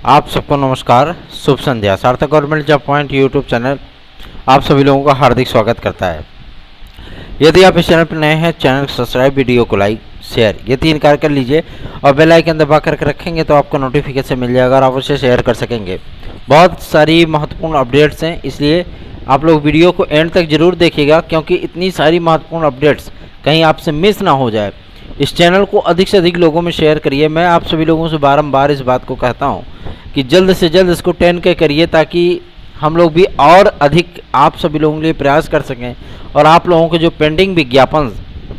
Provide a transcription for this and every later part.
आप सबको नमस्कार, शुभ संध्या। सार्थक government job point YouTube channel आप सभी लोगों का हार्दिक स्वागत करता है। यदि आप इस चैनल पर नए हैं, चैनल को सब्सक्राइब, वीडियो को लाइक, शेयर ये 3 कार्य कर लीजिए और बेल आइकन दबा करके रखेंगे तो आपको नोटिफिकेशन मिल जाएगा और आप उसे शेयर कर सकेंगे। बहुत सारी महत्वपूर्ण अपडेट्स हैं, इसलिए आप लोग वीडियो को एंड तक जरूर देखिएगा, क्योंकि इतनी सारी महत्वपूर्ण अपडेट्स कहीं आपसे मिस ना हो जाए। इस चैनल को अधिक से अधिक लोगों में शेयर करिए। मैं आप सभी लोगों से बारंबार इस बात को कहता हूँ कि जल्द से जल्द इसको 10K करिए, ताकि हम लोग भी और अधिक आप सभी लोगों के लिए प्रयास कर सकें और आप लोगों के जो पेंडिंग विज्ञापन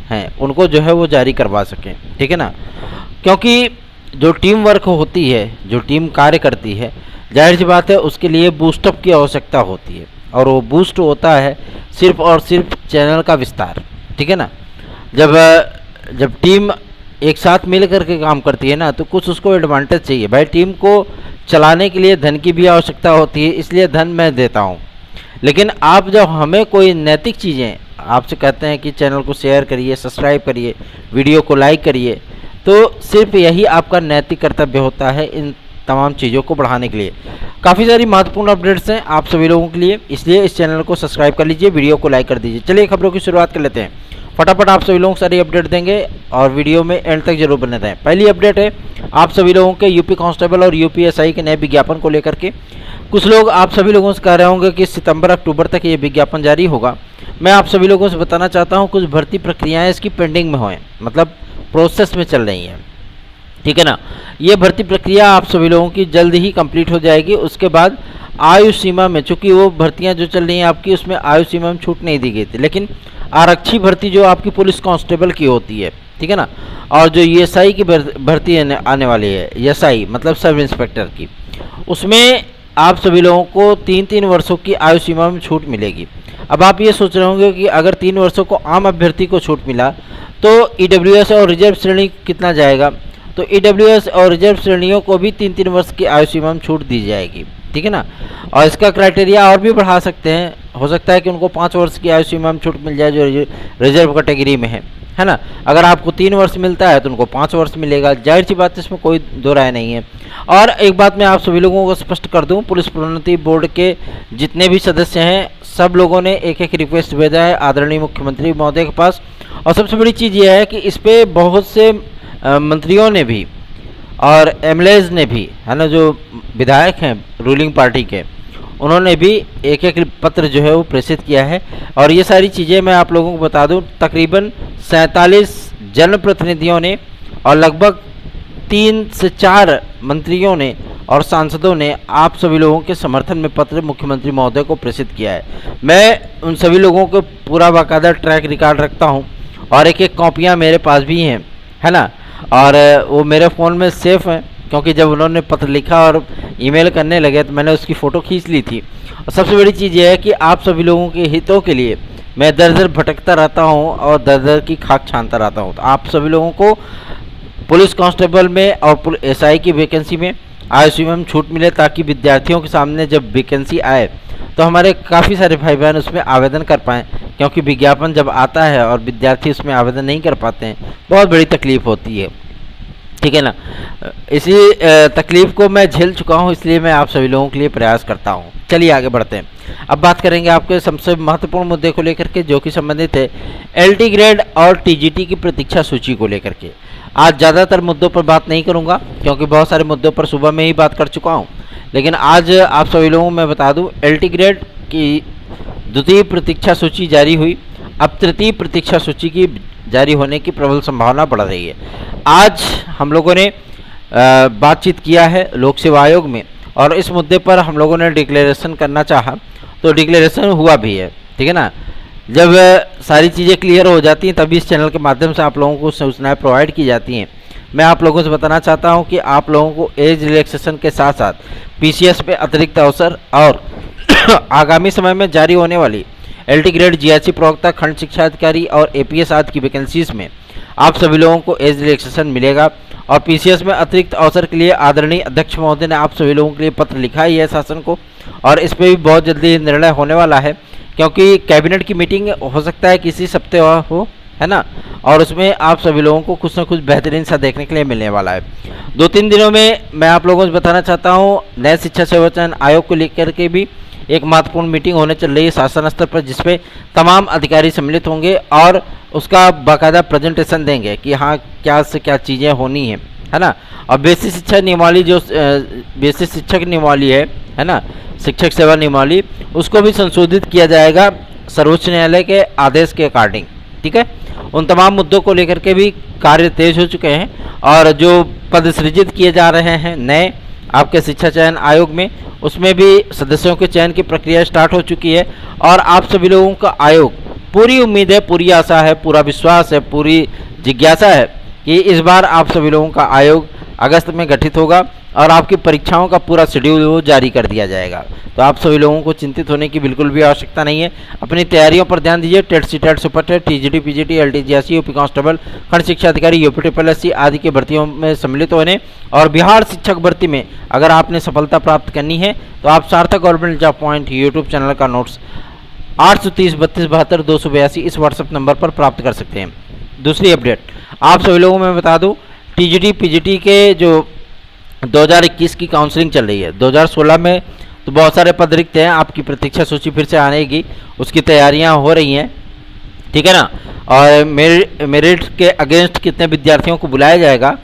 हैं उनको जो है वो जारी करवा सकें, ठीक है ना। क्योंकि जो टीम वर्क होती है, जो टीम कार्य करती है, जाहिर सी बात है उसके लिए बूस्टअप की आवश्यकता होती है, और वो बूस्ट होता है सिर्फ और सिर्फ चैनल का विस्तार, ठीक है ना। जब टीम एक साथ मिल करके काम करती है ना, तो कुछ उसको एडवांटेज चाहिए। भाई, टीम को चलाने के लिए धन की भी आवश्यकता होती है, इसलिए धन मैं देता हूँ। लेकिन आप जब हमें कोई नैतिक चीज़ें आपसे कहते हैं कि चैनल को शेयर करिए, सब्सक्राइब करिए, वीडियो को लाइक करिए, तो सिर्फ यही आपका नैतिक कर्तव्य होता है इन तमाम चीज़ों को बढ़ाने के लिए। काफ़ी सारी महत्वपूर्ण अपडेट्स हैं आप सभी लोगों के लिए, इसलिए इस चैनल को सब्सक्राइब कर लीजिए, वीडियो को लाइक कर दीजिए। चलिए खबरों की शुरुआत कर लेते हैं। फटाफट आप सभी लोगों को सारी अपडेट देंगे और वीडियो में एंड तक जरूर बने रहें। पहली अपडेट है आप सभी लोगों के यूपी कांस्टेबल और यूपीएसआई के नए विज्ञापन को लेकर के। कुछ लोग आप सभी लोगों से कह रहे होंगे कि सितंबर अक्टूबर तक ये विज्ञापन जारी होगा। मैं आप सभी लोगों से बताना चाहता हूँ कुछ भर्ती प्रक्रियाएँ इसकी पेंडिंग में हैं, मतलब प्रोसेस में चल रही हैं, ठीक है ना। ये भर्ती प्रक्रिया आप सभी लोगों की जल्द ही कंप्लीट हो जाएगी। उसके बाद आयु सीमा में, चूँकि वो भर्तियाँ जो चल रही हैं आपकी, उसमें आयु सीमा में छूट नहीं दी गई थी, लेकिन आरक्षी भर्ती जो आपकी पुलिस कांस्टेबल की होती है, ठीक है ना, और जो ईएसआई की भर्ती आने वाली है, ईएसआई मतलब सब इंस्पेक्टर की, उसमें आप सभी लोगों को 3-3 वर्षों की आयु सीमा में छूट मिलेगी। अब आप ये सोच रहे होंगे कि अगर 3 वर्षों को आम अभ्यर्थी को छूट मिला तो ईडब्ल्यूएस और रिजर्व श्रेणी कितना जाएगा, तो ईडब्ल्यूएस और रिजर्व श्रेणियों को भी 3-3 वर्ष की आयु सीमा में छूट दी जाएगी, ठीक है ना। और इसका क्राइटेरिया और भी बढ़ा सकते हैं, हो सकता है कि उनको 5 वर्ष की आयु सीमा में छूट मिल जाए जो रिजर्व कैटेगरी में है ना। अगर आपको 3 वर्ष मिलता है तो उनको 5 वर्ष मिलेगा। जाहिर सी बात, इसमें कोई दो राय नहीं है। और एक बात मैं आप सभी लोगों को स्पष्ट कर दूं, पुलिस प्रोन्नति बोर्ड के जितने भी सदस्य हैं सब लोगों ने एक रिक्वेस्ट भेजा है आदरणीय मुख्यमंत्री महोदय के पास। और सबसे बड़ी चीज़ यह है कि इस पर बहुत से मंत्रियों ने भी और एमएलएज ने भी, है ना, जो विधायक हैं रूलिंग पार्टी के, उन्होंने भी एक पत्र जो है वो प्रेषित किया है। और ये सारी चीज़ें मैं आप लोगों को बता दूं, तकरीबन 47 जनप्रतिनिधियों ने और लगभग 3 से 4 मंत्रियों ने और सांसदों ने आप सभी लोगों के समर्थन में पत्र मुख्यमंत्री महोदय को प्रेषित किया है। मैं उन सभी लोगों को पूरा बाकायदा ट्रैक रिकॉर्ड रखता हूँ और एक कॉपियाँ मेरे पास भी हैं, है ना, और वो मेरे फ़ोन में सेफ हैं, क्योंकि जब उन्होंने पत्र लिखा और ईमेल करने लगे तो मैंने उसकी फ़ोटो खींच ली थी। और सबसे बड़ी चीज़ ये है कि आप सभी लोगों के हितों के लिए मैं दर दर भटकता रहता हूँ और दर दर की खाक छानता रहता हूँ। तो आप सभी लोगों को पुलिस कांस्टेबल में और एसआई की वैकेंसी में आयु सीमा में छूट मिले, ताकि विद्यार्थियों के सामने जब वैकेंसी आए तो हमारे काफ़ी सारे भाई बहन उसमें आवेदन कर पाएँ। क्योंकि विज्ञापन जब आता है और विद्यार्थी उसमें आवेदन नहीं कर पाते हैं, बहुत बड़ी तकलीफ़ होती है, ठीक है ना। इसी तकलीफ़ को मैं झेल चुका हूँ, इसलिए मैं आप सभी लोगों के लिए प्रयास करता हूँ। चलिए आगे बढ़ते हैं। अब बात करेंगे आपके सबसे महत्वपूर्ण मुद्दे को लेकर के, जो कि संबंधित है एलटी ग्रेड और टीजीटी की प्रतीक्षा सूची को लेकर के। आज ज़्यादातर मुद्दों पर बात नहीं करूँगा, क्योंकि बहुत सारे मुद्दों पर सुबह में ही बात कर चुका हूँ, लेकिन आज आप सभी लोगों को मैं बता दूँ, एलटी ग्रेड की द्वितीय प्रतीक्षा सूची जारी हुई। अब तृतीय प्रतीक्षा सूची की जारी होने की प्रबल संभावना बढ़ रही है। आज हम लोगों ने बातचीत किया है लोक सेवा आयोग में, और इस मुद्दे पर हम लोगों ने डिक्लेरेशन करना चाहा तो डिक्लेरेशन हुआ भी है, ठीक है ना। जब सारी चीज़ें क्लियर हो जाती हैं तभी इस चैनल के माध्यम से आप लोगों को सूचनाएं प्रोवाइड की जाती हैं। मैं आप लोगों से बताना चाहता हूं कि आप लोगों को एज रिलैक्सेशन के साथ साथ पीसीएस पे अतिरिक्त अवसर और आगामी समय में जारी होने वाली एलटी ग्रेड जीआईसी प्रवक्ता, खंड शिक्षा अधिकारी और एपीएस आदि की वैकेंसीज में आप सभी लोगों को एज रिलैक्सेशन मिलेगा। और पीसीएस में अतिरिक्त अवसर के लिए आदरणीय अध्यक्ष महोदय ने आप सभी लोगों के लिए पत्र लिखा ही है शासन को, और इस पर भी बहुत जल्दी निर्णय होने वाला है, क्योंकि कैबिनेट की मीटिंग हो सकता है कि इसी सप्ताह हो, है ना, और उसमें आप सभी लोगों को कुछ ना कुछ बेहतरीन सा देखने के लिए मिलने वाला है। 2-3 दिनों में मैं आप लोगों को बताना चाहता हूँ, नए शिक्षा सेवा चयन आयोग को लेकर के भी एक महत्वपूर्ण मीटिंग होने चल रही है शासन स्तर पर, जिसपे तमाम अधिकारी सम्मिलित होंगे और उसका बाकायदा प्रेजेंटेशन देंगे कि हाँ क्या से क्या चीज़ें होनी है ना। और बेसिक शिक्षा नियमावली जो बेसिक शिक्षक नियमावली है ना, शिक्षक सेवा नियमावली, उसको भी संशोधित किया जाएगा सर्वोच्च न्यायालय के आदेश के अकॉर्डिंग, ठीक है। उन तमाम मुद्दों को लेकर के भी कार्य तेज हो चुके हैं और जो पद सृजित किए जा रहे हैं नए आपके शिक्षा चयन आयोग में, उसमें भी सदस्यों के चयन की प्रक्रिया स्टार्ट हो चुकी है। और आप सभी लोगों का आयोग, पूरी उम्मीद है, पूरी आशा है, पूरा विश्वास है, पूरी जिज्ञासा है कि इस बार आप सभी लोगों का आयोग अगस्त में गठित होगा और आपकी परीक्षाओं का पूरा शेड्यूल वो जारी कर दिया जाएगा। तो आप सभी लोगों को चिंतित होने की बिल्कुल भी आवश्यकता नहीं है। अपनी तैयारियों पर ध्यान दीजिए। TET CTET super TET, TGT PGT, एलटीजीएससी, यूपी कांस्टेबल, खंड शिक्षा अधिकारी, यूपी ट्रिपल एससी आदि की भर्तियों में सम्मिलित होने और बिहार शिक्षक भर्ती में अगर आपने सफलता प्राप्त करनी है तो आप सार्थक government job point YouTube channel का नोट्स 830 32 72 282 इस व्हाट्सएप नंबर पर प्राप्त कर सकते हैं। दूसरी अपडेट आप सभी लोगों को मैं बता दूं, टीजीटी पीजीटी के जो 2021 की काउंसलिंग चल रही है, 2016 में तो बहुत सारे पद रिक्त हैं, आपकी प्रतीक्षा सूची फिर से आनेगी, उसकी तैयारियां हो रही हैं, ठीक है ना। और मेरिट के अगेंस्ट कितने विद्यार्थियों को बुलाया जाएगा,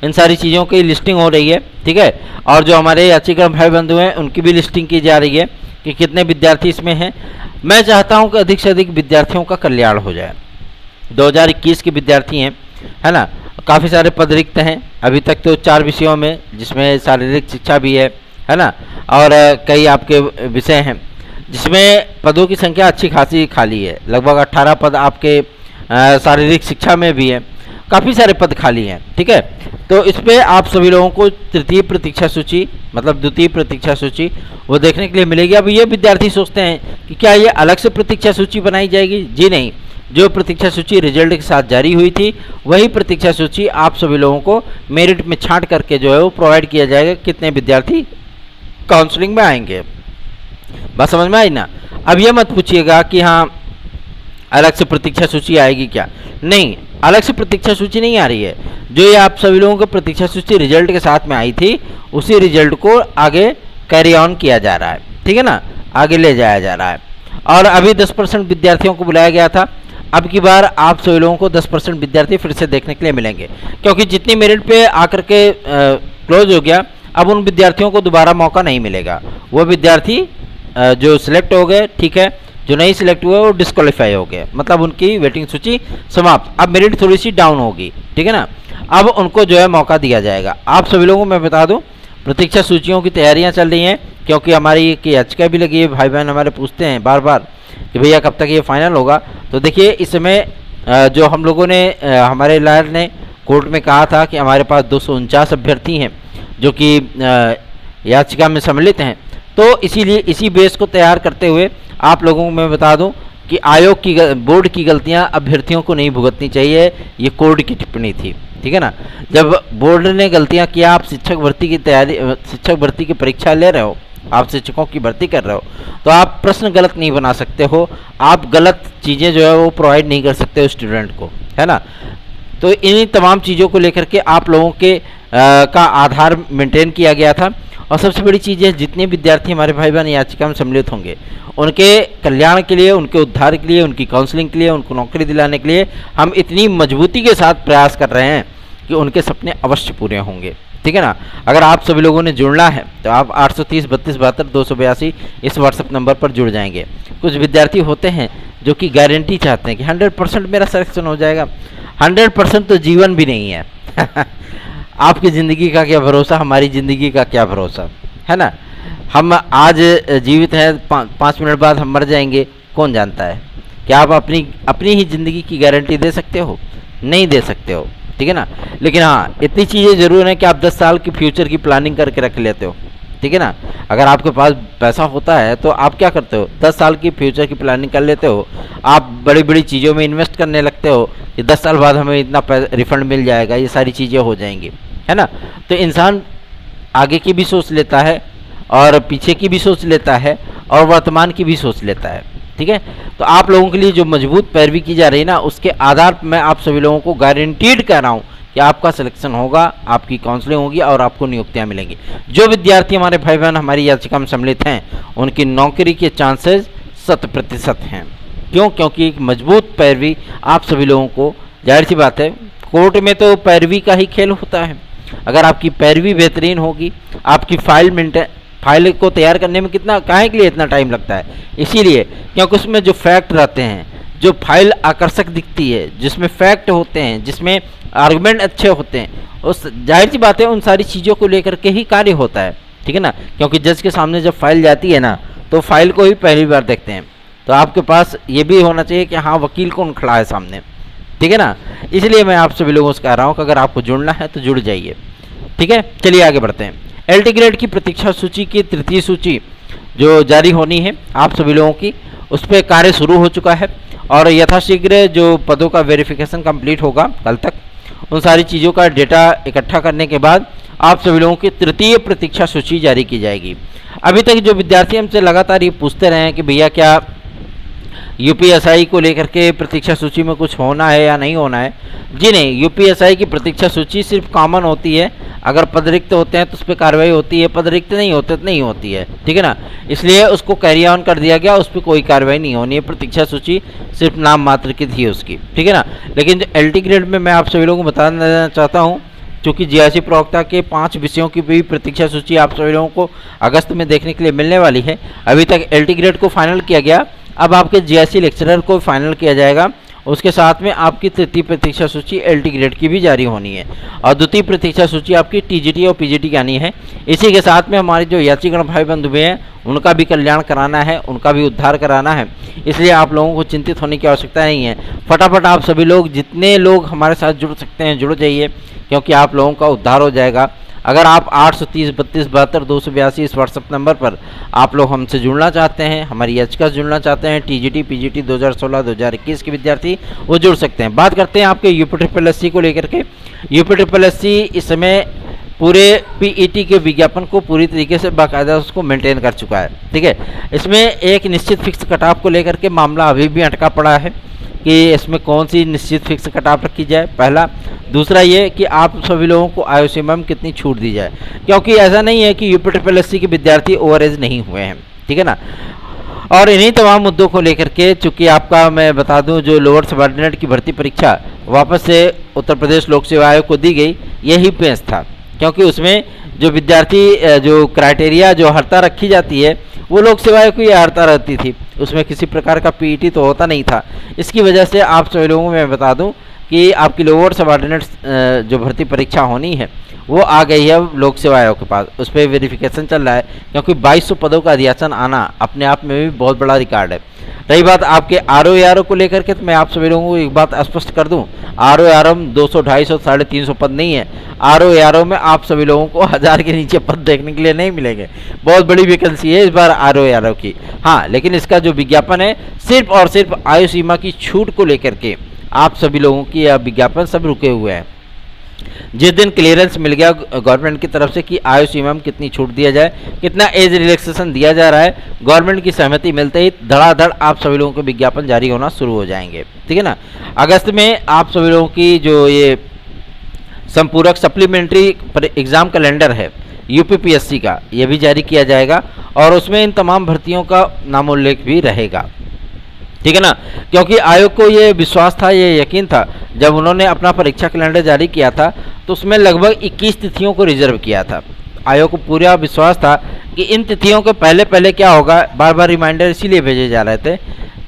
इन सारी चीज़ों की लिस्टिंग हो रही है, ठीक है। और जो हमारे याचिका भाई बंधु हैं उनकी भी लिस्टिंग की जा रही है कि कितने विद्यार्थी इसमें हैं। मैं चाहता हूं कि अधिक से अधिक विद्यार्थियों का कल्याण हो जाए। 2021 के विद्यार्थी हैं, है ना, काफ़ी सारे पद रिक्त हैं अभी तक तो 4 विषयों में, जिसमें शारीरिक शिक्षा भी है ना, और कई आपके विषय हैं जिसमें पदों की संख्या अच्छी खासी खाली है। लगभग 18 पद आपके शारीरिक शिक्षा में भी है, काफ़ी सारे पद खाली हैं, ठीक है। तो इस पर आप सभी लोगों को तृतीय प्रतीक्षा सूची मतलब द्वितीय प्रतीक्षा सूची वो देखने के लिए मिलेगी। अब ये विद्यार्थी सोचते हैं कि क्या ये अलग से प्रतीक्षा सूची बनाई जाएगी? जी नहीं, जो प्रतीक्षा सूची रिजल्ट के साथ जारी हुई थी वही प्रतीक्षा सूची आप सभी लोगों को मेरिट में छांट करके जो है वो प्रोवाइड किया जाएगा, कितने विद्यार्थी काउंसलिंग में आएंगे। बस समझ में आई ना। अब ये मत पूछिएगा कि हाँ अलग से प्रतीक्षा सूची आएगी क्या, नहीं, अलग से प्रतीक्षा सूची नहीं आ रही है। जो ये आप सभी लोगों को प्रतीक्षा सूची रिजल्ट के साथ में आई थी उसी रिजल्ट को आगे कैरी ऑन किया जा रहा है, ठीक है ना, आगे ले जाया जा रहा है। और अभी 10% विद्यार्थियों को बुलाया गया था, अब की बार आप सभी लोगों को 10% विद्यार्थी फिर से देखने के लिए मिलेंगे, क्योंकि जितनी मेरिट पे आकर के क्लोज हो गया, अब उन विद्यार्थियों को दोबारा मौका नहीं मिलेगा। वो विद्यार्थी जो सिलेक्ट हो गए, ठीक है, जो नहीं सिलेक्ट हुए वो डिस्क्वालीफाई हो गए, मतलब उनकी वेटिंग सूची समाप्त। अब मेरिट थोड़ी सी डाउन होगी, ठीक है ना, अब उनको जो है मौका दिया जाएगा। आप सभी लोगों को मैं बता दूं प्रतीक्षा सूचियों की तैयारियां चल रही हैं, क्योंकि हमारी याचिका भी लगी है। भाई बहन हमारे पूछते हैं बार बार कि भैया कब तक ये फाइनल होगा। तो देखिए इस समय जो हम लोगों ने हमारे लॉयर ने कोर्ट में कहा था कि हमारे पास 249 अभ्यर्थी हैं जो कि याचिका में सम्मिलित हैं, तो इसीलिए इसी बेस को तैयार करते हुए आप लोगों को मैं बता दूं कि आयोग की बोर्ड की गलतियां अभ्यर्थियों को नहीं भुगतनी चाहिए, ये कोर्ट की टिप्पणी थी, ठीक है ना। जब बोर्ड ने गलतियां किया, आप शिक्षक भर्ती की तैयारी, शिक्षक भर्ती की परीक्षा ले रहे हो, आप शिक्षकों की भर्ती कर रहे हो, तो आप प्रश्न गलत नहीं बना सकते हो, आप गलत चीज़ें जो है वो प्रोवाइड नहीं कर सकते हो स्टूडेंट को, है ना। तो इन तमाम चीज़ों को लेकर के आप लोगों के का आधार मेंटेन किया गया था। और सबसे बड़ी चीज़ है, जितने विद्यार्थी हमारे भाई बहन याचिका में सम्मिलित होंगे उनके कल्याण के लिए, उनके उद्धार के लिए, उनकी काउंसलिंग के लिए, उनको नौकरी दिलाने के लिए हम इतनी मजबूती के साथ प्रयास कर रहे हैं कि उनके सपने अवश्य पूरे होंगे, ठीक है ना। अगर आप सभी लोगों ने जुड़ना है तो आप 830 32 72 282 इस व्हाट्सएप नंबर पर जुड़ जाएंगे। कुछ विद्यार्थी होते हैं जो कि गारंटी चाहते हैं कि 100% मेरा सिलेक्शन हो जाएगा। 100% तो जीवन भी नहीं है आपकी ज़िंदगी का क्या भरोसा, हमारी ज़िंदगी का क्या भरोसा, है ना। हम आज जीवित हैं, 5 मिनट बाद हम मर जाएंगे, कौन जानता है। क्या आप अपनी ही ज़िंदगी की गारंटी दे सकते हो? नहीं दे सकते हो, ठीक है ना। लेकिन हाँ, इतनी चीज़ें ज़रूर है कि आप 10 साल की फ्यूचर की प्लानिंग करके रख लेते हो, ठीक है ना। अगर आपके पास पैसा होता है तो आप क्या करते हो, 10 साल की फ्यूचर की प्लानिंग कर लेते हो, आप बड़ी बड़ी चीज़ों में इन्वेस्ट करने लगते हो कि 10 साल बाद हमें इतना रिफंड मिल जाएगा, ये सारी चीज़ें हो जाएंगी, है ना। तो इंसान आगे की भी सोच लेता है और पीछे की भी सोच लेता है और वर्तमान की भी सोच लेता है, ठीक है। तो आप लोगों के लिए जो मजबूत पैरवी की जा रही है ना, उसके आधार पर मैं आप सभी लोगों को गारंटीड कह रहा हूँ कि आपका सिलेक्शन होगा, आपकी काउंसलिंग होगी और आपको नियुक्तियां मिलेंगी। जो विद्यार्थी हमारे भाई बहन हमारी याचिका में सम्मिलित हैं, उनकी नौकरी के चांसेस 100% हैं। क्यों? क्योंकि एक मजबूत पैरवी आप सभी लोगों को, जाहिर सी बात है कोर्ट में तो पैरवी का ही खेल होता है। अगर आपकी पैरवी बेहतरीन होगी, आपकी फाइल को तैयार करने में कितना काहे के लिए इतना टाइम लगता है? इसीलिए क्योंकि उसमें जो फैक्ट रहते हैं, जो फाइल आकर्षक दिखती है, जिसमें फैक्ट होते हैं, जिसमें आर्गुमेंट अच्छे होते हैं, उस जाहिर सी बात है उन सारी चीज़ों को लेकर के ही कार्य होता है, ठीक है ना। क्योंकि जज के सामने जब फाइल जाती है ना, तो फाइल को ही पहली बार देखते हैं। तो आपके पास ये भी होना चाहिए कि हाँ वकील कौन खड़ा है सामने, ठीक है ना। इसलिए मैं आप सभी लोगों से कह रहा हूँ कि अगर आपको जुड़ना है तो जुड़ जाइए, ठीक है। चलिए आगे बढ़ते हैं। LT ग्रेड की प्रतीक्षा सूची की तृतीय सूची जो जारी होनी है आप सभी लोगों की, उस पर कार्य शुरू हो चुका है और यथाशीघ्र जो पदों का वेरिफिकेशन कंप्लीट होगा कल तक, उन सारी चीज़ों का डेटा इकट्ठा करने के बाद आप सभी लोगों की तृतीय प्रतीक्षा सूची जारी की जाएगी। अभी तक जो विद्यार्थी हमसे लगातार ये पूछते रहे हैं कि भैया क्या UPSI को लेकर के प्रतीक्षा सूची में कुछ होना है या नहीं होना है, जी नहीं, UPSI की प्रतीक्षा सूची सिर्फ कॉमन होती है। अगर पद रिक्त होते हैं तो उस पर कार्रवाई होती है, पद रिक्त नहीं होते तो नहीं होती है, ठीक है ना। इसलिए उसको कैरी ऑन कर दिया गया, उस पर कोई कार्रवाई नहीं होनी है। प्रतीक्षा सूची सिर्फ नाम मात्र की थी उसकी, ठीक है ना। लेकिन जो LT ग्रेड में मैं आप सभी लोगों को बताना चाहता हूँ, चूँकि GIC प्रवक्ता के 5 विषयों की भी प्रतीक्षा सूची आप सभी लोगों को अगस्त में देखने के लिए मिलने वाली है। अभी तक LT ग्रेड को फाइनल किया गया, अब आपके GIC लेक्चरर को फाइनल किया जाएगा। उसके साथ में आपकी तृतीय प्रतीक्षा सूची LT ग्रेड की भी जारी होनी है और द्वितीय प्रतीक्षा सूची आपकी TGT और PGT की आनी है। इसी के साथ में हमारे जो यात्रीगण भाई बंधु भी हैं, उनका भी कल्याण कराना है, उनका भी उद्धार कराना है। इसलिए आप लोगों को चिंतित होने की आवश्यकता नहीं है। फटाफट आप सभी लोग, जितने लोग हमारे साथ जुड़ सकते हैं जुड़ जाइए, क्योंकि आप लोगों का उद्धार हो जाएगा। अगर आप 830 32 72 282 इस व्हाट्सएप नंबर पर आप लोग हमसे जुड़ना चाहते हैं, हमारी याचिका से जुड़ना चाहते हैं, TGT PGT 2016-2021 के विद्यार्थी वो जुड़ सकते हैं। बात करते हैं आपके UPSSC को लेकर के। UPSSC इस समय पूरे PET के विज्ञापन को पूरी तरीके से बाकायदा उसको मेंटेन कर चुका है, ठीक है। इसमें एक निश्चित फिक्स कट ऑफ को लेकर के मामला अभी भी अटका पड़ा है कि इसमें कौन सी निश्चित फिक्स कट ऑफ रखी जाए, पहला। दूसरा ये कि आप सभी लोगों को आयु सीमा में कितनी छूट दी जाए, क्योंकि ऐसा नहीं है कि UPSSC के विद्यार्थी ओवर एज नहीं हुए हैं, ठीक है ना। और इन्हीं तमाम मुद्दों को लेकर के, चूँकि आपका मैं बता दूं, जो लोअर सबऑर्डिनेट की भर्ती परीक्षा वापस से उत्तर प्रदेश लोक सेवा आयोग को दी गई, यही पेंच था। क्योंकि उसमें जो विद्यार्थी जो क्राइटेरिया जो हर्ता रखी जाती है, वो लोक सेवा आयोग की हर्ता रहती थी, उसमें किसी प्रकार का PET तो होता नहीं था। इसकी वजह से आप सभी लोगों को मैं बता दूं कि आपकी लोअर सबऑर्डिनेट जो भर्ती परीक्षा होनी है वो आ गई है लोक सेवा आयोग के पास, उस पर वेरिफिकेशन चल रहा है। क्योंकि 2200 पदों का अध्यासन आना अपने आप में भी बहुत बड़ा रिकॉर्ड है। रही बात आपके RO को लेकर के, तो मैं आप सभी लोगों को एक बात स्पष्ट कर दूं, RO 200 250 350 पद नहीं है। RO में आप सभी लोगों को 1000 के नीचे पद देखने के लिए नहीं मिलेंगे। बहुत बड़ी वैकेंसी है इस बार RO की। हाँ, लेकिन इसका जो विज्ञापन है सिर्फ और सिर्फ आयु सीमा की छूट को लेकर के आप सभी लोगों की यह विज्ञापन सब रुके हुए हैं। जिस दिन क्लियरेंस मिल गया गवर्नमेंट की तरफ से कि आयु सीमा में कितनी छूट दिया जाए, कितना एज रिलैक्सेशन दिया जा रहा है, गवर्नमेंट की सहमति मिलते ही धड़ाधड़ आप सभी लोगों के विज्ञापन जारी होना शुरू हो जाएंगे, ठीक है ना। अगस्त में आप सभी लोगों की जो ये संपूरक सप्लीमेंट्री एग्ज़ाम कैलेंडर है UPPSC का, यह भी जारी किया जाएगा और उसमें इन तमाम भर्तियों का नामोल्लेख भी रहेगा, ठीक है ना। क्योंकि आयोग को ये विश्वास था, ये यकीन था, जब उन्होंने अपना परीक्षा कैलेंडर जारी किया था तो उसमें लगभग 21 तिथियों को रिजर्व किया था। आयोग को पूरा विश्वास था कि इन तिथियों के पहले पहले क्या होगा। बार बार रिमाइंडर इसीलिए भेजे जा रहे थे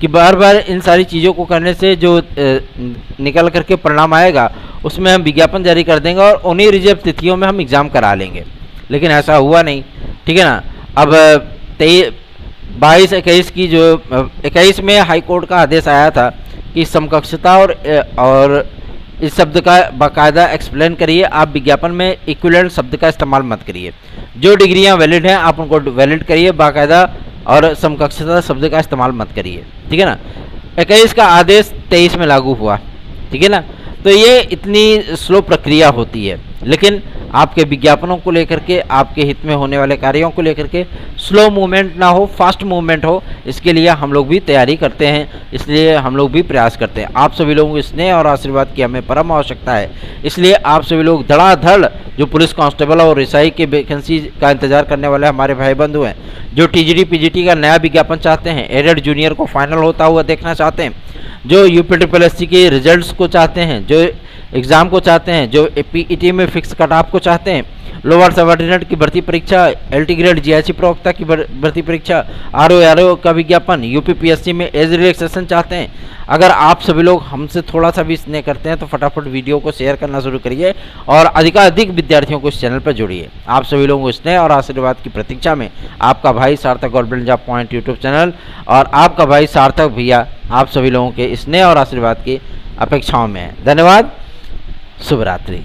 कि बार बार इन सारी चीज़ों को करने से जो निकल करके परिणाम आएगा उसमें हम विज्ञापन जारी कर देंगे और उन्हीं रिजर्व तिथियों में हम एग्ज़ाम करा लेंगे। लेकिन ऐसा हुआ नहीं, ठीक है ना। अब 22-21 की जो 21 में हाई कोर्ट का आदेश आया था कि समकक्षता और इस शब्द का बाकायदा एक्सप्लेन करिए, आप विज्ञापन में इक्विवेलेंट शब्द का इस्तेमाल मत करिए। जो डिग्रियां वैलिड हैं आप उनको वैलिड करिए बाकायदा, और समकक्षता शब्द का इस्तेमाल मत करिए, ठीक है ना। 21 का आदेश 23 में लागू हुआ, ठीक है ना। तो ये इतनी स्लो प्रक्रिया होती है। लेकिन आपके विज्ञापनों को लेकर के, आपके हित में होने वाले कार्यों को लेकर के स्लो मूवमेंट ना हो, फास्ट मूवमेंट हो, इसके लिए हम लोग भी तैयारी करते हैं, इसलिए हम लोग भी प्रयास करते हैं। आप सभी लोगों के स्नेह और आशीर्वाद की हमें परम आवश्यकता है, इसलिए आप सभी लोग धड़ाधड़ जो पुलिस कांस्टेबल और एसआई के वैकेंसी का इंतजार करने वाले हमारे भाई बंधु हैं, जो टीजीडी पीजीटी का नया विज्ञापन चाहते हैं, एडेड जूनियर को फाइनल होता हुआ देखना चाहते हैं, जो यूपीटीपीएससी के रिजल्ट्स को चाहते हैं, जो एग्ज़ाम को चाहते हैं, जो पीईटी में फिक्स कट ऑफ को चाहते हैं, लोअर सबऑर्डिनेट की भर्ती परीक्षा, एलटी ग्रेड जीआईसी प्रवक्ता की भर्ती परीक्षा, आरओ का विज्ञापन, यूपीपीएससी में एज रिलैक्सेशन चाहते हैं, अगर आप सभी लोग हमसे थोड़ा सा भी स्नेह करते हैं तो फटाफट वीडियो को शेयर करना शुरू करिए और अधिकाधिक विद्यार्थियों को इस चैनल पर जोड़िए। आप सभी लोगों को स्नेह और आशीर्वाद की प्रतीक्षा में आपका भाई सार्थक government job point YouTube channel और आपका भाई सार्थक भैया आप सभी लोगों के स्नेह और आशीर्वाद की अपेक्षाओं में है। धन्यवाद। शुभ रात्रि।